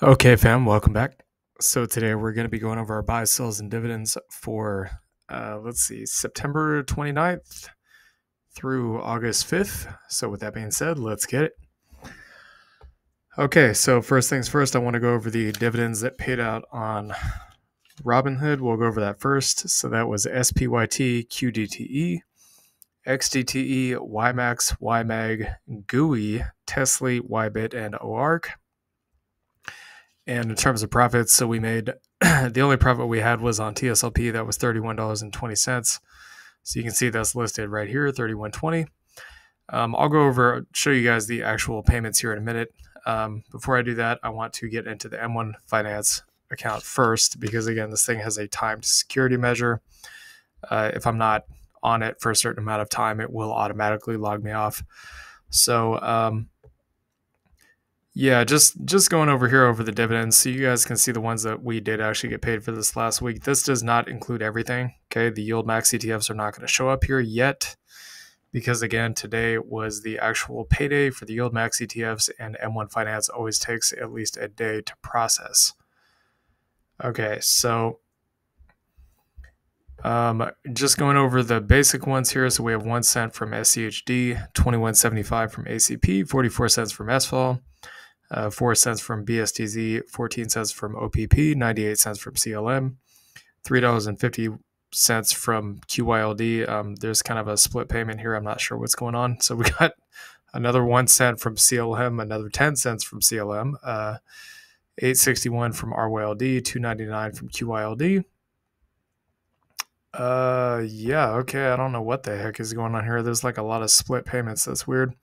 Okay, fam, welcome back. So today we're going to be going over our buys, sells, and dividends for, September 29th through August 5th. So with that being said, let's get it. Okay, so first things first, I want to go over the dividends that paid out on Robinhood. We'll go over that first. So that was SPYT, QDTE, XDTE, YMAX, YMAG, GUI, Tesla, YBIT, and OARC. And in terms of profits, so we made the only profit we had was on TSLP. That was $31.20. So you can see that's listed right here, $31.20. I'll go over, show you guys the actual payments here in a minute. Before I do that, I want to get into the M1 Finance account first, because again, this thing has a timed security measure. If I'm not on it for a certain amount of time, it will automatically log me off. So yeah, just going over here over the dividends, so you guys can see the ones that we did actually get paid for this last week. This does not include everything. Okay, the yield max ETFs are not going to show up here yet, because again, today was the actual payday for the yield max ETFs, and M1 Finance always takes at least a day to process. Okay, so just going over the basic ones here. So we have 1 cent from SCHD, 21.75 from ACP, 44 cents from SFAL. 4 cents from BSTZ, 14 cents from OPP, 98 cents from CLM, $3.50 from QYLD. There's kind of a split payment here. I'm not sure what's going on. So we got another 1 cent from CLM, another 10 cents from CLM, 861 from RYLD, 2.99 from QYLD. Yeah, okay. I don't know what the heck is going on here. There's like a lot of split payments. That's weird.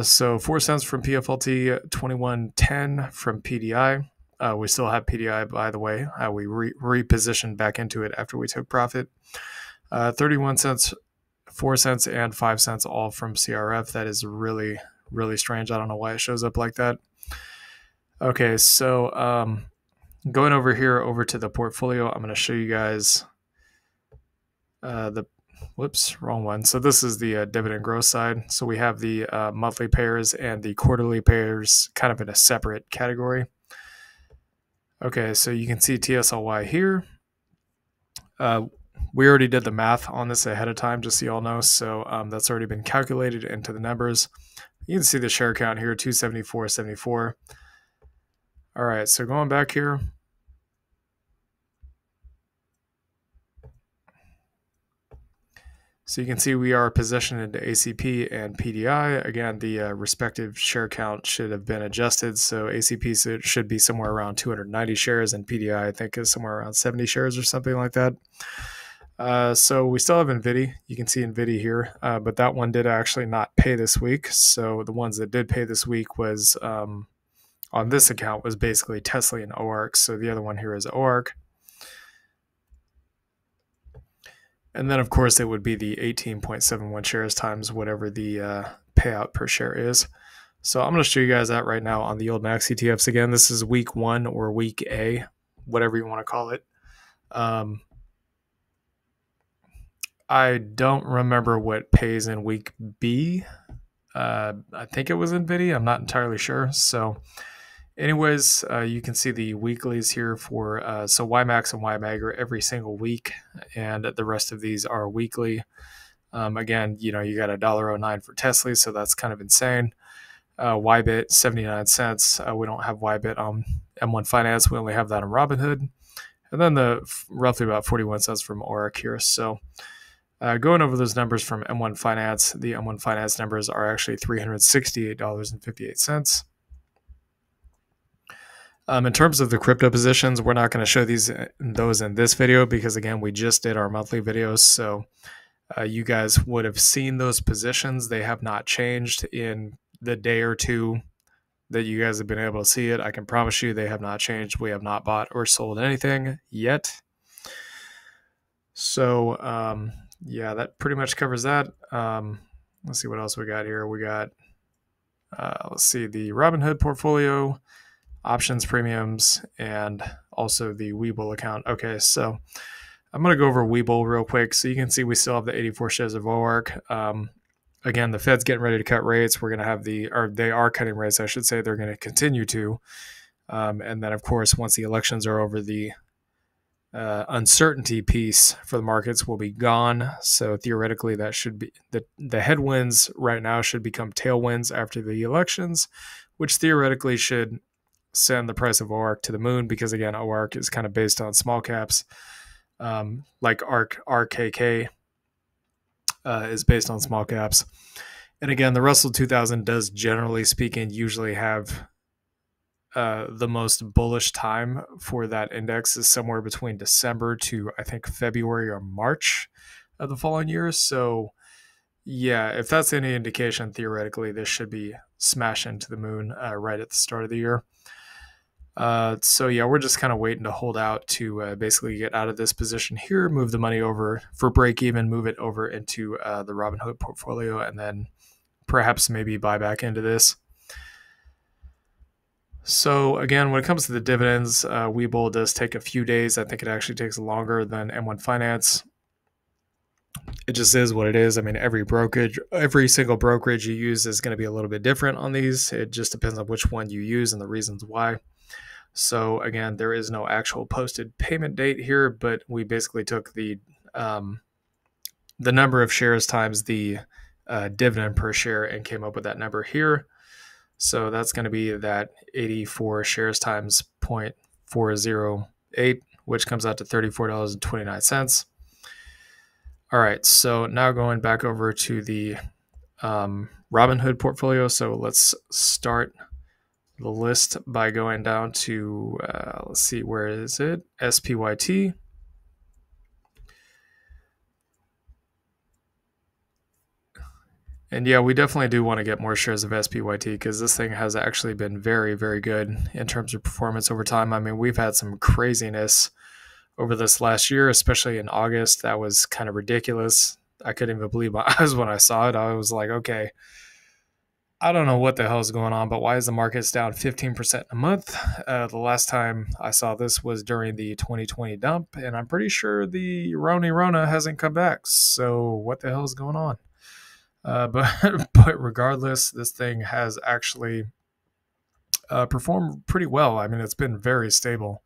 So 4 cents from PFLT, 21.10 from PDI. We still have PDI, by the way. We repositioned back into it after we took profit. 31 cents, 4 cents, and 5 cents all from CRF. That is really, really strange. I don't know why it shows up like that. Okay, so going over here over to the portfolio, I'm going to show you guys whoops, wrong one. So this is the dividend growth side. So we have the monthly pairs and the quarterly pairs kind of in a separate category. Okay, so you can see TSLY here. We already did the math on this ahead of time, just so y'all know. So that's already been calculated into the numbers. You can see the share count here, 274.74. All right, so going back here. So you can see we are positioned into ACP and PDI. Again, the respective share count should have been adjusted. So ACP should be somewhere around 290 shares, and PDI, I think, is somewhere around 70 shares or something like that. So we still have NVIDIA. You can see NVIDIA here, but that one did actually not pay this week. So the ones that did pay this week was, on this account, was basically Tesla and OARC. So the other one here is OARC. And then, of course, it would be the 18.71 shares times whatever the payout per share is. So I'm going to show you guys that right now on the yield max ETFs. Again, this is week 1 or week A, whatever you want to call it. I don't remember what pays in week B. I think it was NVIDIA. I'm not entirely sure. So anyways, you can see the weeklies here for, so YMAX and YMAG are every single week, and the rest of these are weekly. Again, you got $1.09 for Tesla, so that's kind of insane. YBIT, 79 cents. We don't have YBIT on M1 Finance. We only have that on Robinhood. And then the roughly about 41 cents from ORAC here. So going over those numbers from M1 Finance, the M1 Finance numbers are actually $368.58. In terms of the crypto positions, we're not going to show those in this video because, again, we just did our monthly videos. So you guys would have seen those positions. They have not changed in the day or two that you guys have been able to see it. I can promise you they have not changed. We have not bought or sold anything yet. So, yeah, that pretty much covers that. Let's see what else we got here. We got, let's see, the Robinhood portfolio, options, premiums, and also the Webull account. Okay, so I'm going to go over Webull real quick. So you can see we still have the 84 shares of OARC. Again, the Fed's getting ready to cut rates. We're going to have they are cutting rates, I should say. They're going to continue to. And then, of course, once the elections are over, the uncertainty piece for the markets will be gone. So theoretically, that should be the headwinds right now should become tailwinds after the elections, which theoretically should send the price of OARC to the moon, because again, OARC is kind of based on small caps, like RKK is based on small caps. And again, the Russell 2000 does, generally speaking, usually have the most bullish time for that index is somewhere between December to, I think, February or March of the following year. So yeah, if that's any indication, theoretically, this should be smashing to the moon right at the start of the year. So yeah, we're just kind of waiting to hold out to basically get out of this position here, move the money over for break even, move it over into the Robinhood portfolio, and then perhaps maybe buy back into this. So again, when it comes to the dividends, Webull does take a few days. I think it actually takes longer than M1 Finance. It just is what it is. I mean, every single brokerage you use is going to be a little bit different on these. It just depends on which one you use and the reasons why. So again, there is no actual posted payment date here, but we basically took the number of shares times the dividend per share and came up with that number here. So that's going to be that 84 shares times 0.408, which comes out to $34.29. All right, so now going back over to the Robinhood portfolio. So let's start the list by going down to, let's see, where is it? SPYT. And yeah, we definitely do want to get more shares of SPYT because this thing has actually been very, very good in terms of performance over time. I mean, we've had some craziness over this last year, especially in August. That was kind of ridiculous. I couldn't even believe my eyes when I saw it. I was like, okay, I don't know what the hell is going on, but why is the markets down 15% a month? The last time I saw this was during the 2020 dump, and I'm pretty sure the Rona hasn't come back. So what the hell is going on? But regardless, this thing has actually performed pretty well. I mean, it's been very stable,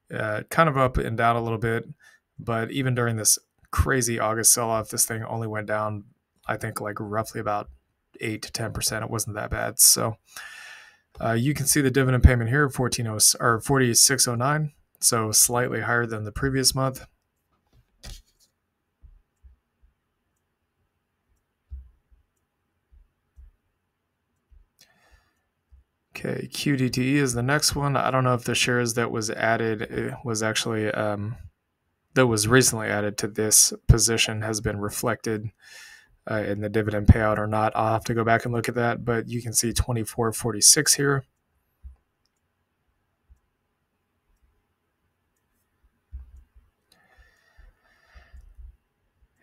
kind of up and down a little bit, but even during this crazy August sell-off, this thing only went down, I think, like roughly about 8 to 10%. It wasn't that bad. So you can see the dividend payment here, 4609, so slightly higher than the previous month. Okay, QDTE is the next one. I don't know if the shares that was added was actually that was recently added to this position has been reflected in the dividend payout or not. I'll have to go back and look at that, but you can see 2446 here.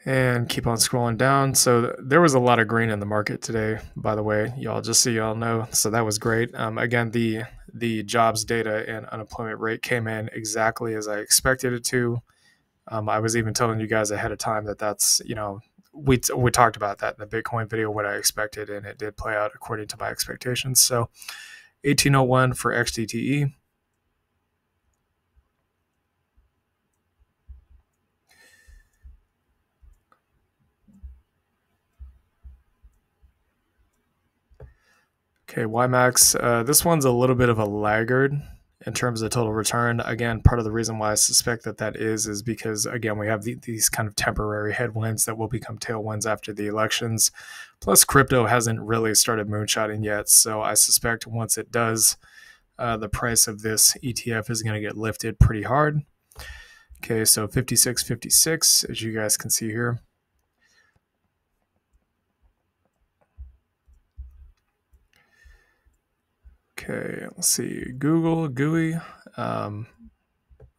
And keep on scrolling down. So there was a lot of green in the market today, by the way, y'all, just so y'all know. So that was great. Again, the jobs data and unemployment rate came in exactly as I expected it to. I was even telling you guys ahead of time that that's, we talked about that in the Bitcoin video, what I expected, and it did play out according to my expectations. So 1801 for XDTE. Okay, YMAX. This one's a little bit of a laggard in terms of total return. Again, part of the reason why I suspect that is because, again, we have these kind of temporary headwinds that will become tailwinds after the elections. Plus, crypto hasn't really started moonshining yet. So I suspect once it does, the price of this ETF is going to get lifted pretty hard. Okay, so 56.56, as you guys can see here. Okay, let's see. Google, GUI. All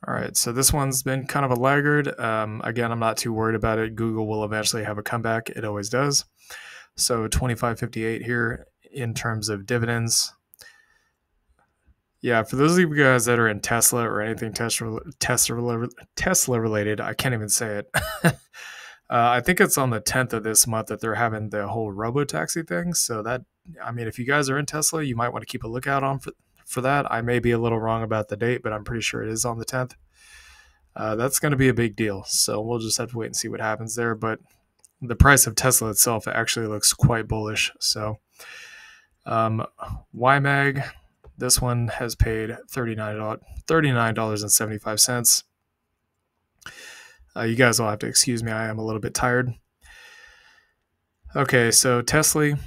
right, so this one's been kind of a laggard. Again, I'm not too worried about it. Google will eventually have a comeback. It always does. So 25.58 here in terms of dividends. Yeah, for those of you guys that are in Tesla or anything Tesla related, I can't even say it. I think it's on the 10th of this month that they're having the whole robo-taxi thing. So that, I mean, if you guys are in Tesla, you might want to keep a lookout on for that. I may be a little wrong about the date, but I'm pretty sure it is on the 10th. That's going to be a big deal. So we'll just have to wait and see what happens there. But the price of Tesla itself actually looks quite bullish. So YMAG, this one has paid $39.75. You guys will have to excuse me. I am a little bit tired. Okay, so Tesla.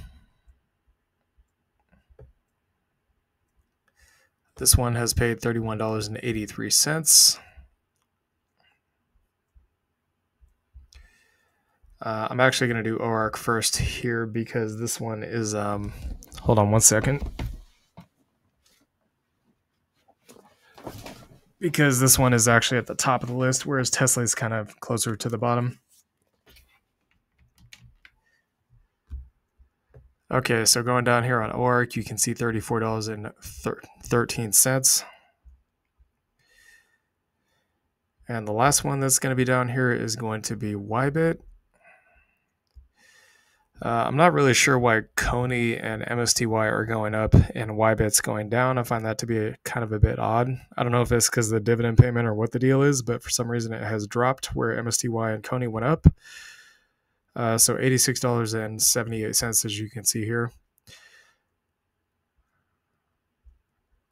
This one has paid $31.83. I'm actually going to do OARC first here because this one is, hold on one second. Because this one is actually at the top of the list, whereas Tesla is kind of closer to the bottom. Okay, so going down here on OARC, you can see $34.13. And the last one that's going to be down here is going to be YBit. I'm not really sure why Coney and MSTY are going up and YBit's going down. I find that to be kind of a bit odd. I don't know if it's because of the dividend payment or what the deal is, but for some reason it has dropped where MSTY and Coney went up. So $86.78 as you can see here.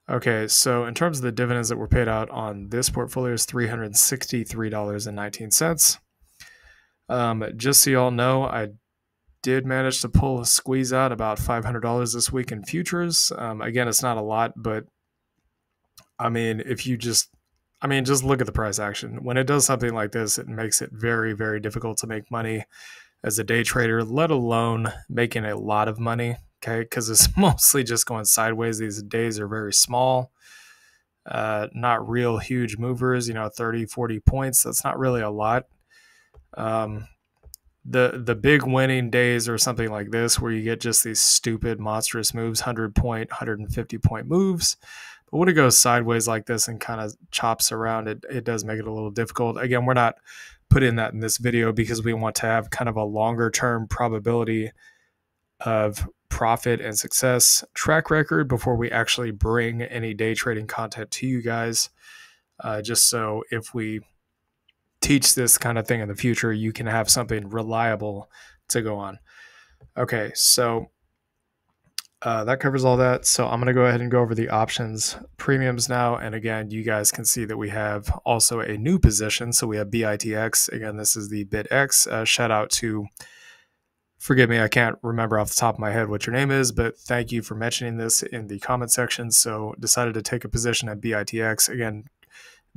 Okay, so in terms of the dividends that were paid out on this portfolio is $363.19. Just so y'all know, I did manage to pull a squeeze out about $500 this week in futures. Again, it's not a lot, but I mean, if you just look at the price action. When it does something like this, it makes it very, very difficult to make money as a day trader, let alone making a lot of money. Okay, because it's mostly just going sideways. These days are very small, not real huge movers, 30, 40 points. That's not really a lot. The big winning days are something like this where you get just these stupid monstrous moves, 100 point, 150 point moves. But when it goes sideways like this and kind of chops around, it does make it a little difficult. Again, we're not putting that in this video because we want to have kind of a longer term probability of profit and success track record before we actually bring any day trading content to you guys. Just so if we teach this kind of thing in the future, you can have something reliable to go on. Okay, so that covers all that. So I'm going to go ahead and go over the options premiums now. And again, you guys can see that we have also a new position. So we have BITX. Again, this is the BitX. Shout out to, forgive me, I can't remember off the top of my head what your name is, but thank you for mentioning this in the comment section. So decided to take a position at BITX. Again,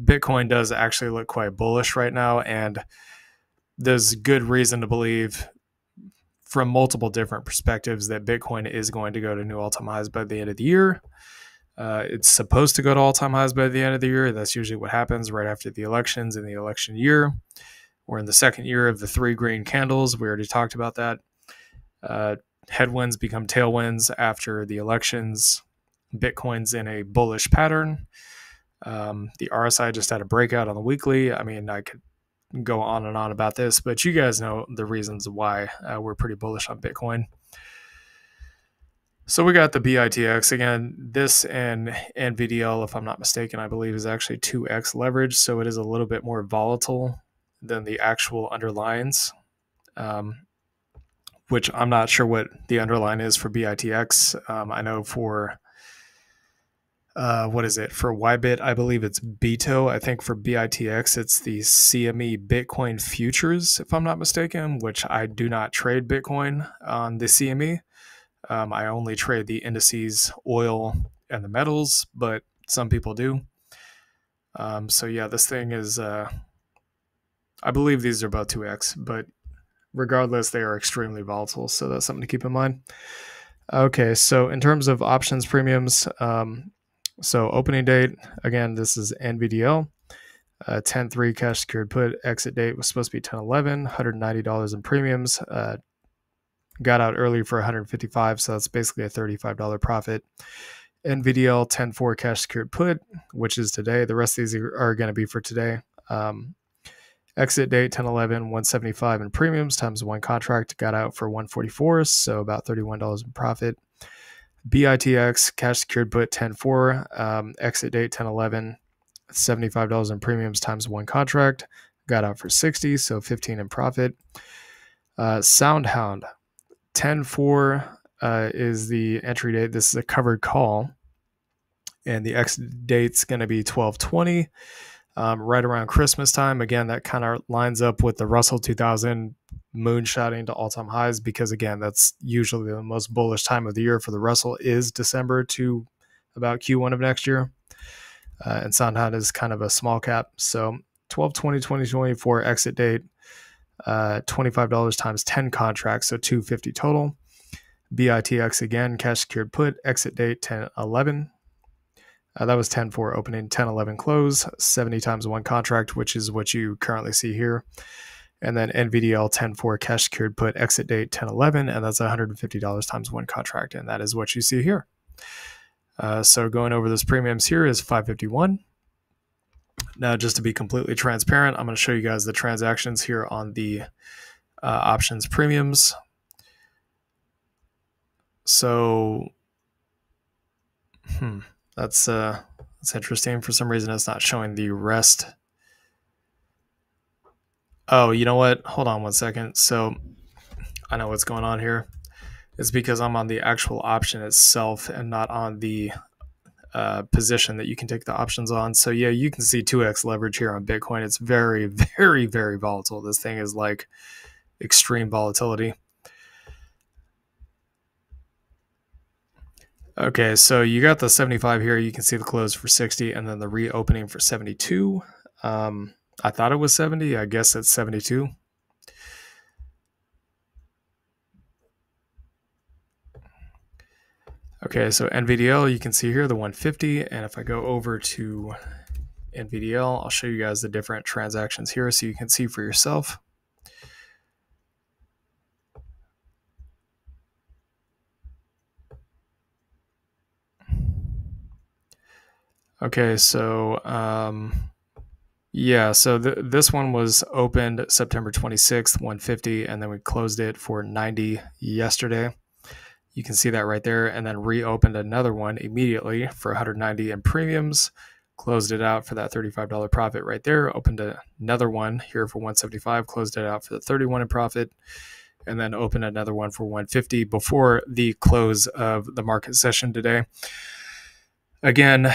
Bitcoin does actually look quite bullish right now, and there's good reason to believe from multiple different perspectives that Bitcoin is going to go to new all-time highs by the end of the year. It's supposed to go to all-time highs by the end of the year. That's usually what happens right after the elections in the election year. We're in the second year of the 3 green candles. We already talked about that. Headwinds become tailwinds after the elections. Bitcoin's in a bullish pattern. The RSI just had a breakout on the weekly. I mean, I could go on and on about this, but you guys know the reasons why we're pretty bullish on Bitcoin. So we got the BITX. Again, this and NVDL, if I'm not mistaken, I believe is actually 2x leverage, so it is a little bit more volatile than the actual underlines, which I'm not sure what the underline is for BITX. I know for what is it for YBit? I believe it's BITO. I think for BITX, it's the CME Bitcoin futures, if I'm not mistaken, which I do not trade Bitcoin on the CME. I only trade the indices, oil, and the metals, but some people do. So yeah, this thing is, I believe these are both 2x, but regardless, they are extremely volatile. So that's something to keep in mind. Okay, so in terms of options premiums, so opening date, again, this is NVDL, 10-3 cash secured put. Exit date was supposed to be 10-11, $190 in premiums. Got out early for $155, so that's basically a $35 profit. NVDL 10-4 cash secured put, which is today. The rest of these are going to be for today. Exit date 10-11, $175 in premiums times 1 contract. Got out for $144, so about $31 in profit. BITX cash secured put 10.4, exit date 10.11, $75 in premiums times one contract. Got out for 60, so 15 in profit. Soundhound 10.4 is the entry date. This is a covered call, and the exit date's going to be 12/20, right around Christmas time. Again, that kind of lines up with the Russell 2000 moonshotting to all-time highs, because again, that's usually the most bullish time of the year for the Russell is December to about Q1 of next year. And Soundhound is kind of a small cap. So 12/20/2024 exit date, $25 times 10 contracts, so 250 total. BITX again, cash secured put, exit date 10/11. That was 10.4 opening, 10/11 close, 70 times one contract, which is what you currently see here. And then NVDL 10.4 cash secured put, exit date 10/11, and that's $150 times one contract, and that is what you see here. So going over those premiums here is 551. Now, just to be completely transparent, I'm going to show you guys the transactions here on the options premiums. So, that's interesting. For some reason, it's not showing the rest. Oh, you know what? Hold on one second. So I know what's going on here. It's because I'm on the actual option itself and not on the position that you can take the options on. So yeah, you can see 2x leverage here on Bitcoin. It's very, very, very volatile. This thing is like extreme volatility. Okay, so you got the 75 here. You can see the close for 60 and then the reopening for 72. I thought it was 70. I guess it's 72. Okay, so NVDL, you can see here the 150. And if I go over to NVDL, I'll show you guys the different transactions here so you can see for yourself. Okay, so yeah, so this one was opened September 26th, 150, and then we closed it for 90 yesterday. You can see that right there, and then reopened another one immediately for 190 in premiums, closed it out for that $35 profit right there, opened another one here for 175, closed it out for the 31 in profit, and then opened another one for 150 before the close of the market session today. Again,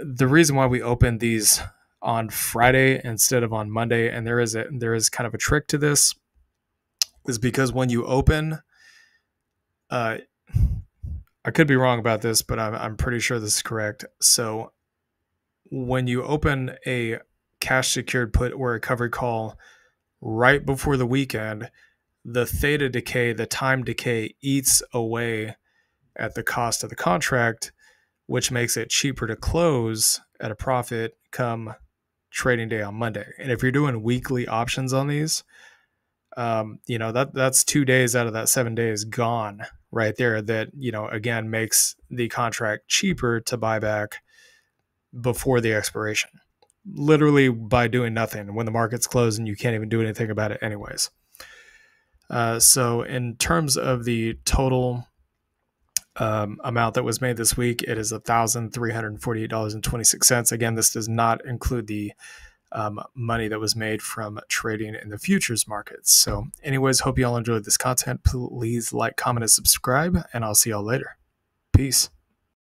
the reason why we opened these on Friday instead of on Monday, and there is kind of a trick to this, is because when you open, I could be wrong about this, but I'm pretty sure this is correct. So when you open a cash secured put or a covered call right before the weekend, the theta decay, the time decay, eats away at the cost of the contract, which makes it cheaper to close at a profit come trading day on Monday. And if you're doing weekly options on these, that's 2 days out of that 7 days gone right there. That, again, makes the contract cheaper to buy back before the expiration, literally by doing nothing when the market's closed and you can't even do anything about it anyways. So in terms of the total amount that was made this week, it is $1,348.26. Again, this does not include the money that was made from trading in the futures markets. So anyways, hope you all enjoyed this content. Please like, comment, and subscribe, and I'll see y'all later. Peace.